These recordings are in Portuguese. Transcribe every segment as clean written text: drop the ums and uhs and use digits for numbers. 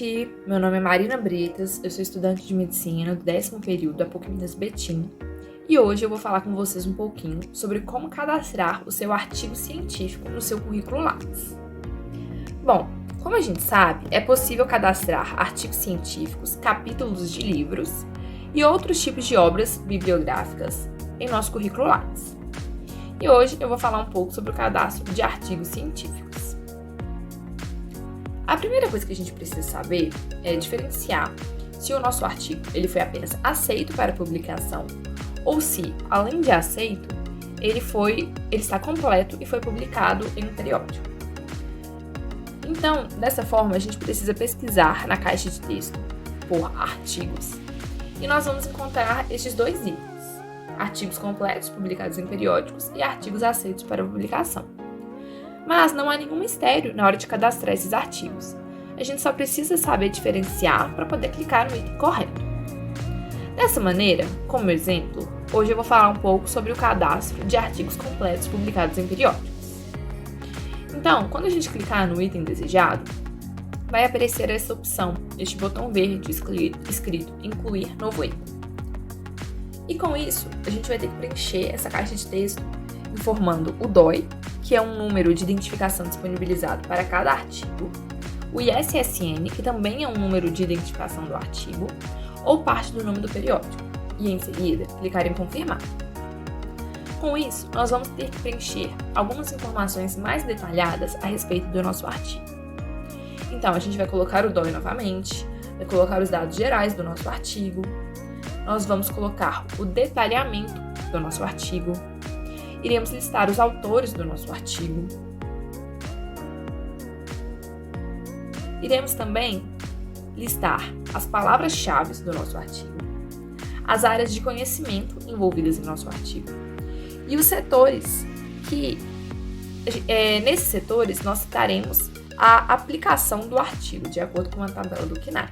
gente! Meu nome é Marina Bretas, eu sou estudante de medicina do 10º período da PUC Minas Betim e hoje eu vou falar com vocês um pouquinho sobre como cadastrar o seu artigo científico no seu currículo Lattes. Bom, como a gente sabe, é possível cadastrar artigos científicos, capítulos de livros e outros tipos de obras bibliográficas em nosso currículo Lattes. E hoje eu vou falar um pouco sobre o cadastro de artigos científicos. A primeira coisa que a gente precisa saber é diferenciar se o nosso artigo ele foi apenas aceito para publicação ou se, além de aceito, ele está completo e foi publicado em um periódico. Então, dessa forma, a gente precisa pesquisar na caixa de texto por artigos e nós vamos encontrar estes dois itens: artigos completos publicados em periódicos e artigos aceitos para publicação. Mas não há nenhum mistério na hora de cadastrar esses artigos. A gente só precisa saber diferenciar para poder clicar no item correto. Dessa maneira, como exemplo, hoje eu vou falar um pouco sobre o cadastro de artigos completos publicados em periódicos. Então, quando a gente clicar no item desejado, vai aparecer essa opção, este botão verde escrito Incluir novo item. E com isso, a gente vai ter que preencher essa caixa de texto informando o DOI, que é um número de identificação disponibilizado para cada artigo, o ISSN, que também é um número de identificação do artigo, ou parte do nome do periódico, e em seguida clicar em confirmar. Com isso, nós vamos ter que preencher algumas informações mais detalhadas a respeito do nosso artigo. Então, a gente vai colocar o DOI novamente, vai colocar os dados gerais do nosso artigo, nós vamos colocar o detalhamento do nosso artigo, iremos listar os autores do nosso artigo. Iremos também listar as palavras-chave do nosso artigo, as áreas de conhecimento envolvidas em nosso artigo e os setores que, nesses setores, nós citaremos a aplicação do artigo, de acordo com a tabela do CNAE.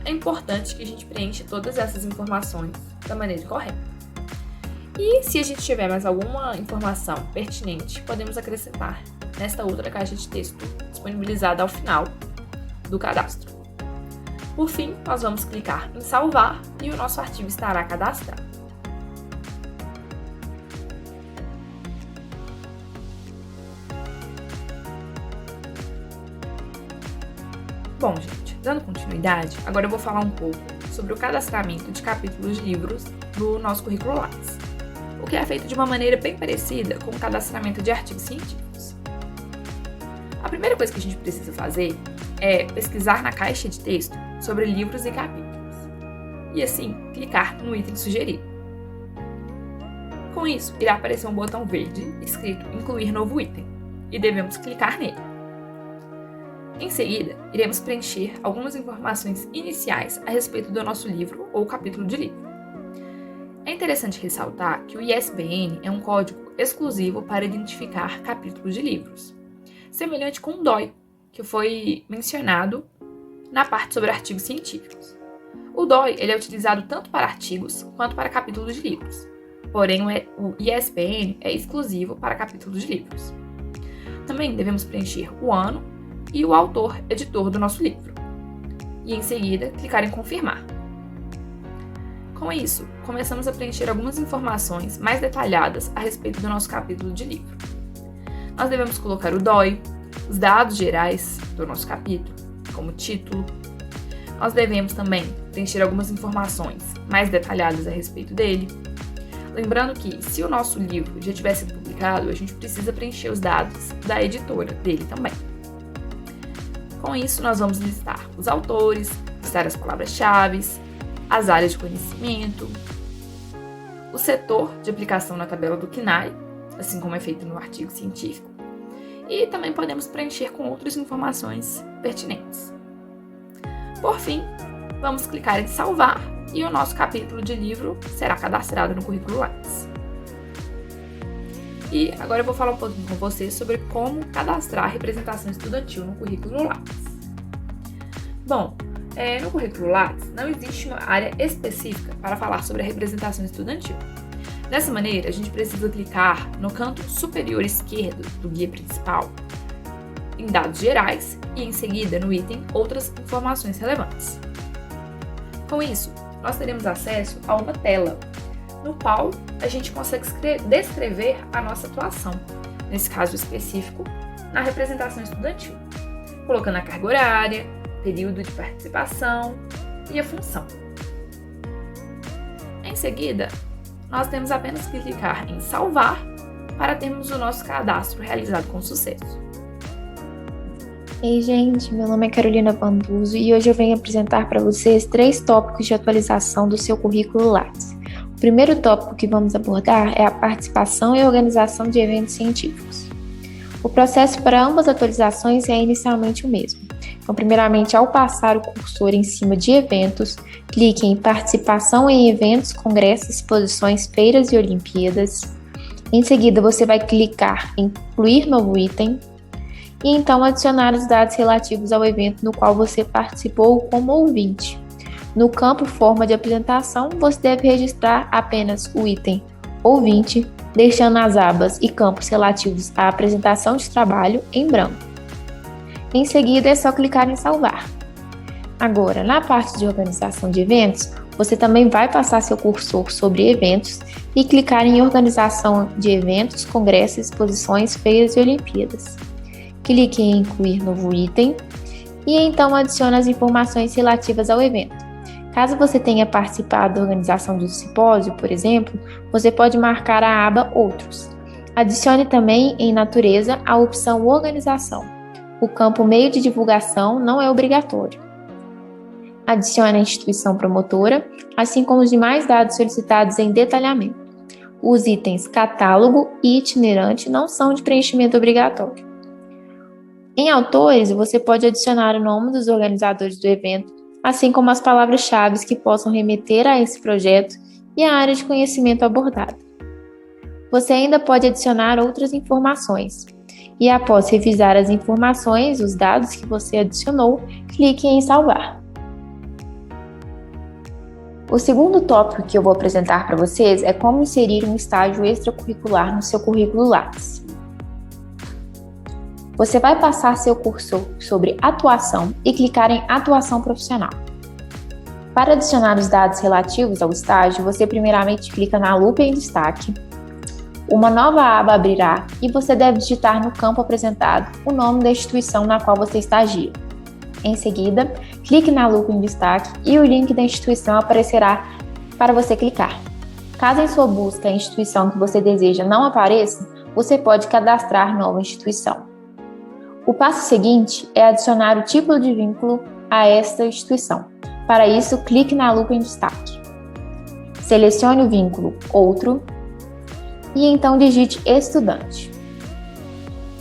É importante que a gente preencha todas essas informações da maneira correta. E se a gente tiver mais alguma informação pertinente, podemos acrescentar nesta outra caixa de texto disponibilizada ao final do cadastro. Por fim, nós vamos clicar em salvar e o nosso artigo estará cadastrado. Bom, gente, dando continuidade, agora eu vou falar um pouco sobre o cadastramento de capítulos de livros do nosso currículo Lattes, o que é feito de uma maneira bem parecida com o cadastramento de artigos científicos. A primeira coisa que a gente precisa fazer é pesquisar na caixa de texto sobre livros e capítulos, e assim clicar no item sugerido. Com isso, irá aparecer um botão verde escrito Incluir novo item, e devemos clicar nele. Em seguida, iremos preencher algumas informações iniciais a respeito do nosso livro ou capítulo de livro. É interessante ressaltar que o ISBN é um código exclusivo para identificar capítulos de livros, semelhante com o DOI, que foi mencionado na parte sobre artigos científicos. O DOI ele é utilizado tanto para artigos quanto para capítulos de livros, porém o ISBN é exclusivo para capítulos de livros. Também devemos preencher o ano e o autor editor do nosso livro, e em seguida clicar em confirmar. Com isso, começamos a preencher algumas informações mais detalhadas a respeito do nosso capítulo de livro. Nós devemos colocar o DOI, os dados gerais do nosso capítulo, como título. Nós devemos também preencher algumas informações mais detalhadas a respeito dele. Lembrando que, se o nosso livro já tiver sido publicado, a gente precisa preencher os dados da editora dele também. Com isso, nós vamos listar os autores, listar as palavras-chave, as áreas de conhecimento, o setor de aplicação na tabela do CNAE, assim como é feito no artigo científico, e também podemos preencher com outras informações pertinentes. Por fim, vamos clicar em salvar e o nosso capítulo de livro será cadastrado no currículo Lattes. E agora eu vou falar um pouquinho com vocês sobre como cadastrar a representação estudantil no currículo Lattes. Bom, no currículo Lattes não existe uma área específica para falar sobre a representação estudantil. Dessa maneira, a gente precisa clicar no canto superior esquerdo do guia principal em Dados Gerais e, em seguida, no item, outras informações relevantes. Com isso, nós teremos acesso a uma tela, no qual a gente consegue descrever a nossa atuação, nesse caso específico, na representação estudantil, colocando a carga horária, período de participação e a função. Em seguida, nós temos apenas que clicar em salvar para termos o nosso cadastro realizado com sucesso. Ei, gente, meu nome é Carolina Banduzo e hoje eu venho apresentar para vocês 3 tópicos de atualização do seu currículo Lattes. O primeiro tópico que vamos abordar é a participação e organização de eventos científicos. O processo para ambas atualizações é inicialmente o mesmo. Então, primeiramente, ao passar o cursor em cima de eventos, clique em participação em eventos, congressos, exposições, feiras e Olimpíadas. Em seguida, você vai clicar em incluir novo item e então adicionar os dados relativos ao evento no qual você participou como ouvinte. No campo forma de apresentação, você deve registrar apenas o item ouvinte, deixando as abas e campos relativos à apresentação de trabalho em branco. Em seguida, é só clicar em salvar. Agora, na parte de organização de eventos, você também vai passar seu cursor sobre eventos e clicar em organização de eventos, congressos, exposições, feiras e Olimpíadas. Clique em incluir novo item e então adicione as informações relativas ao evento. Caso você tenha participado da organização do simpósio, por exemplo, você pode marcar a aba Outros. Adicione também em Natureza a opção Organização. O campo Meio de divulgação não é obrigatório. Adicione a instituição promotora, assim como os demais dados solicitados em detalhamento. Os itens Catálogo e Itinerante não são de preenchimento obrigatório. Em Autores, você pode adicionar o nome dos organizadores do evento, assim como as palavras-chave que possam remeter a esse projeto e a área de conhecimento abordada. Você ainda pode adicionar outras informações. E após revisar as informações, os dados que você adicionou, clique em salvar. O segundo tópico que eu vou apresentar para vocês é como inserir um estágio extracurricular no seu currículo Lattes. Você vai passar seu cursor sobre atuação e clicar em atuação profissional. Para adicionar os dados relativos ao estágio, você primeiramente clica na lupa em destaque. Uma nova aba abrirá e você deve digitar no campo apresentado o nome da instituição na qual você estagia. Em seguida, clique na lupa em destaque e o link da instituição aparecerá para você clicar. Caso em sua busca a instituição que você deseja não apareça, você pode cadastrar nova instituição. O passo seguinte é adicionar o tipo de vínculo a esta instituição. Para isso, clique na lupa em destaque. Selecione o vínculo Outro e então digite Estudante.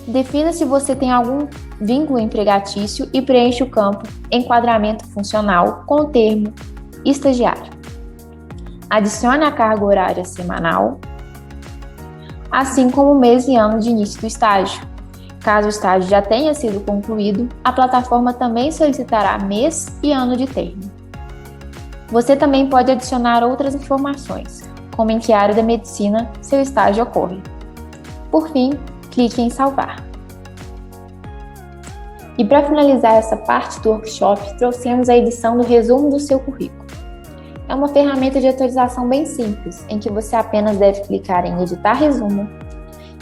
Defina se você tem algum vínculo empregatício e preencha o campo Enquadramento Funcional com o termo Estagiário. Adicione a carga horária semanal, assim como o mês e ano de início do estágio. Caso o estágio já tenha sido concluído, a plataforma também solicitará mês e ano de término. Você também pode adicionar outras informações, como em que área da medicina seu estágio ocorre. Por fim, clique em salvar. E para finalizar essa parte do workshop, trouxemos a edição do resumo do seu currículo. É uma ferramenta de atualização bem simples, em que você apenas deve clicar em editar resumo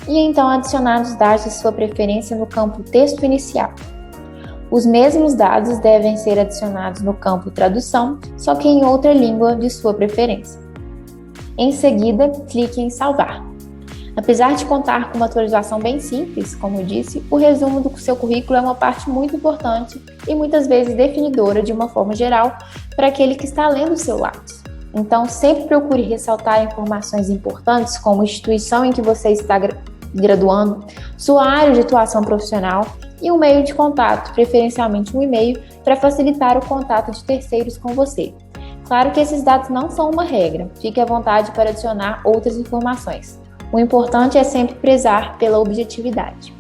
e então adicionar os dados de sua preferência no campo texto inicial. Os mesmos dados devem ser adicionados no campo tradução, só que em outra língua de sua preferência. Em seguida, clique em salvar. Apesar de contar com uma atualização bem simples, como eu disse, o resumo do seu currículo é uma parte muito importante e muitas vezes definidora de uma forma geral para aquele que está lendo o seu Lattes. Então, sempre procure ressaltar informações importantes como a instituição em que você está graduando, sua área de atuação profissional e um meio de contato, preferencialmente um e-mail, para facilitar o contato de terceiros com você. Claro que esses dados não são uma regra, fique à vontade para adicionar outras informações. O importante é sempre prezar pela objetividade.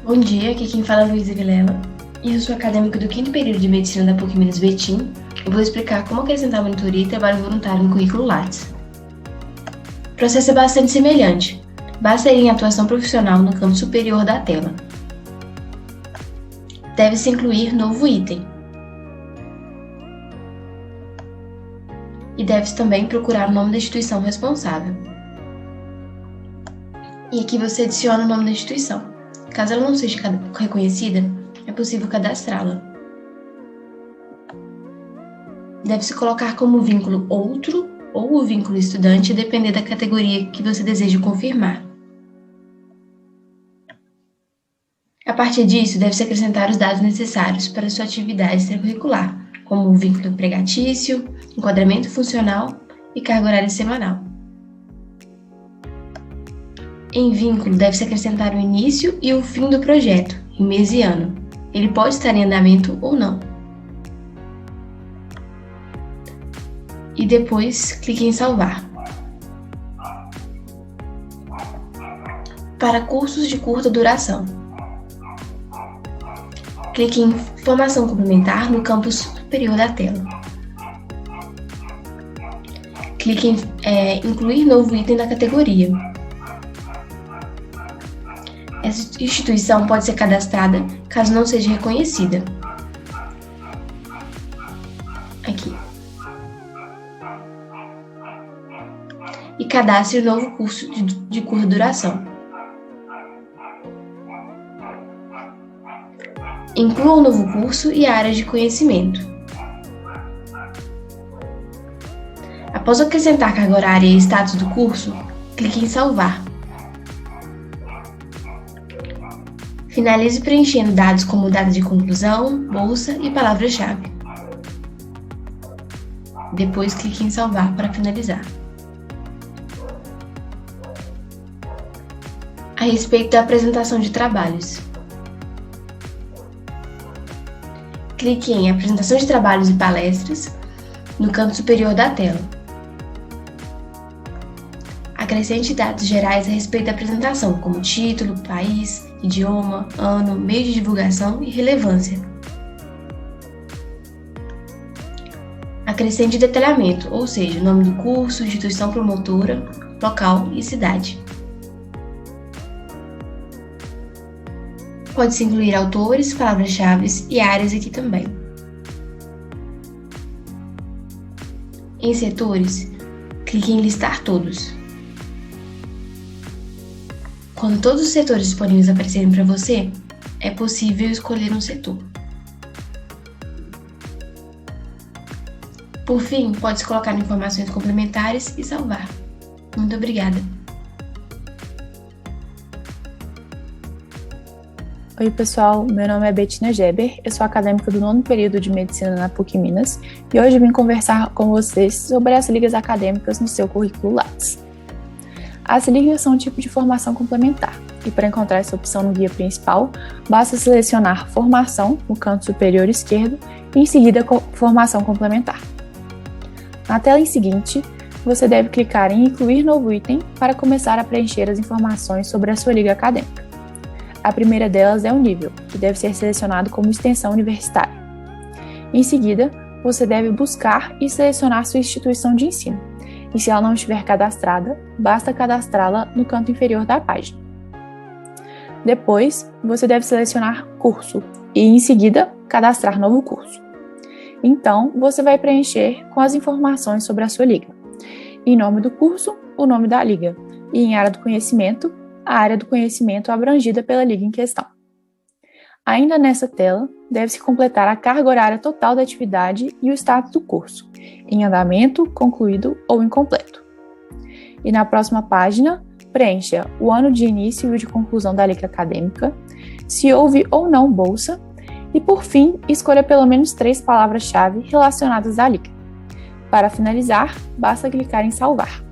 Bom dia, aqui quem fala é Luísa Vilela e eu sou acadêmica do 5º período de Medicina da PUC Minas Betim. Eu vou explicar como acrescentar monitoria e trabalho voluntário no currículo Lattes. O processo é bastante semelhante. Basta ir em atuação profissional no campo superior da tela. Deve-se incluir novo item. E deve-se também procurar o nome da instituição responsável. E aqui você adiciona o nome da instituição. Caso ela não seja reconhecida, é possível cadastrá-la. Deve-se colocar como vínculo outro ou o vínculo estudante, depender da categoria que você deseja confirmar. A partir disso, deve-se acrescentar os dados necessários para sua atividade extracurricular, como o vínculo empregatício, enquadramento funcional e carga horária semanal. Em vínculo, deve-se acrescentar o início e o fim do projeto, em mês e ano. Ele pode estar em andamento ou não. E depois, clique em salvar. Para cursos de curta duração, clique em Formação Complementar no campo superior da tela. Clique em Incluir novo item na categoria. Essa instituição pode ser cadastrada caso não seja reconhecida. Aqui. E cadastre o novo curso de curta duração. Inclua o novo curso e a área de conhecimento. Após acrescentar carga horária e status do curso, clique em salvar. Finalize preenchendo dados como data de conclusão, bolsa e palavra-chave. Depois clique em salvar para finalizar. A respeito da apresentação de trabalhos, clique em Apresentação de trabalhos e palestras no canto superior da tela. Acrescente dados gerais a respeito da apresentação, como título, país, idioma, ano, meio de divulgação e relevância. Acrescente detalhamento, ou seja, nome do curso, instituição promotora, local e cidade. Pode-se incluir autores, palavras-chave e áreas aqui também. Em setores, clique em listar todos. Quando todos os setores disponíveis aparecerem para você, é possível escolher um setor. Por fim, pode-se colocar informações complementares e salvar. Muito obrigada! Oi pessoal, meu nome é Bettina Geber, eu sou acadêmica do 9º período de Medicina na PUC Minas e hoje vim conversar com vocês sobre as ligas acadêmicas no seu currículo Lattes. As ligas são um tipo de formação complementar e para encontrar essa opção no guia principal, basta selecionar Formação no canto superior esquerdo e em seguida Formação Complementar. Na tela em seguinte, você deve clicar em Incluir novo item para começar a preencher as informações sobre a sua liga acadêmica. A primeira delas é o nível, que deve ser selecionado como extensão universitária. Em seguida, você deve buscar e selecionar sua instituição de ensino, e se ela não estiver cadastrada, basta cadastrá-la no canto inferior da página. Depois, você deve selecionar curso e, em seguida, cadastrar novo curso. Então, você vai preencher com as informações sobre a sua liga. Em nome do curso, o nome da liga, e em área do conhecimento, a área do conhecimento abrangida pela liga em questão. Ainda nessa tela, deve-se completar a carga horária total da atividade e o status do curso, em andamento, concluído ou incompleto. E na próxima página, preencha o ano de início e de conclusão da liga acadêmica, se houve ou não bolsa, e por fim, escolha pelo menos 3 palavras-chave relacionadas à liga. Para finalizar, basta clicar em salvar.